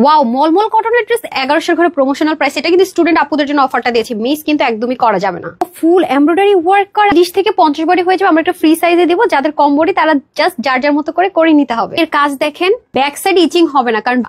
Wow, মলমল কটনের dress 1100 ঘরে promotional price. এটা কিন্তু স্টুডেন্ট আপুদের জন্য অফারটা দিয়েছি, মিস কিন্তু একদমই করা যাবে না। ফুল এমব্রয়ডারি ওয়ার্ক করা 30 থেকে 50 বডি হয়ে যাবে। আমরা একটা ফ্রি সাইজে দিব, যাদের কম বডি তারা জাস্ট যার যার মতো করে নিতে হবে। এর কাজ দেখেন, ব্যাক সাইড ইচিং হবে না, কারণ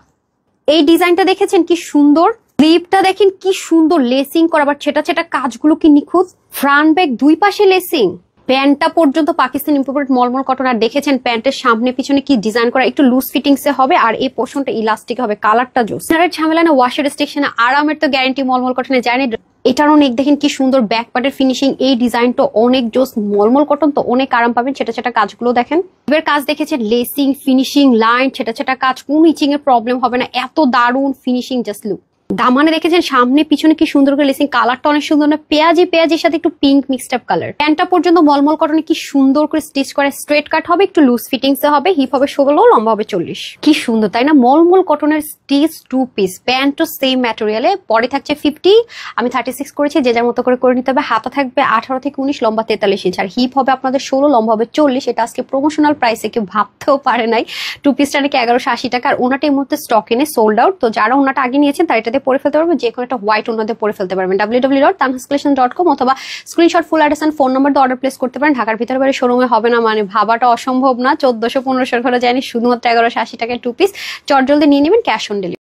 এই ডিজাইনটা দেখেছেন কি সুন্দর, স্লিভটা দেখেন কি সুন্দর লেসিং করা, আবার ছেটা কাজগুলো কি নিখুঁত, ফ্রন্ট ব্যাক দুই পাশে লেসিং, প্যান্টটা পর্যন্ত পাকিস্তান ইম্পোর্টেড মলমল কটন। আর দেখেছেন প্যান্টের সামনে পিছনে কি ডিজাইন করা, একটু লুজ ফিটিংস এ হবে, আর এই পোর্শনটা ইলাস্টিক হবে, কালারটা জোস। ঝামেলা না, ওয়াশের রেস্ট্রিকশন, আরামের তো গ্যারান্টি মলমল কটনে জানি। এটারও নেক দেখেন কি সুন্দর, ব্যাক পার্টের ফিনিশিং, এই ডিজাইনটা অনেক জোস। মলমল কটন তো অনেক আরাম পাবেন। ছেটা কাজগুলো দেখেন, এবার কাজ দেখেছেন, লেসিং, ফিনিশিং, লাইন, ছেটা কাজ, কোন ইচিং এর প্রবলেম হবে না, এত দারুন ফিনিশিং। Just look. দামানে দেখেছেন সামনে পিছনে কি সুন্দর করে লেসিং, কালারটা অনেক সুন্দর না, পেঁয়াজির সাথে একটু পিঙ্ক মিক্সড আপ কালার। প্যান্টটা পর্যন্ত মলমল কটনে কি সুন্দর করে স্টিচ করে, স্ট্রেট কাট হবে, একটু লুজ ফিটিংস এ হবে, হিপ হবে 16, লম্বা হবে 40। কি সুন্দর তাই না? মলমল কটনের স্টিচ 2 পিস, প্যান্টও সেম ম্যাটেরিয়ালে, পরে থাকছে 50, আমি 36 করেছি, যে যার মতো করে নিতে হবে। হাতা থাকবে 18 থেকে 19, লম্বা 43 ইঞ্চ, আর হিপ হবে আপনাদের 16, লম্বা হবে 40। এটা আজকে প্রমোশনাল প্রাইসে কেউ ভাবতেও পারে নাই। 2 পিসটা নাকি 1180 টাকা, আর ওনাটা এই মুহূর্তে স্টক এনে সোল্ড আউট। তো যারা ওনাটা আগে নিয়েছেন তারা এটাতে পরে ফেলতে পারবেন, যে কোনো একটা হোয়াইট ওনাদের পরে ফেলতে পারবেন। www.tanhascollection.com অথবা screenshot full address and phone number দিয়ে অর্ডার প্লেস করতে পারেন। ঢাকার ভিতরে বাইরে শোরুমে হবে না মানে ভাবাটা অসম্ভব না। 1400-1500 ঘরে যায়নি, শুধুমাত্র 1180 টাকায় 2 পিস। চটজলদি নিয়ে নেবেন, ক্যাশ অন ডেলিভারি।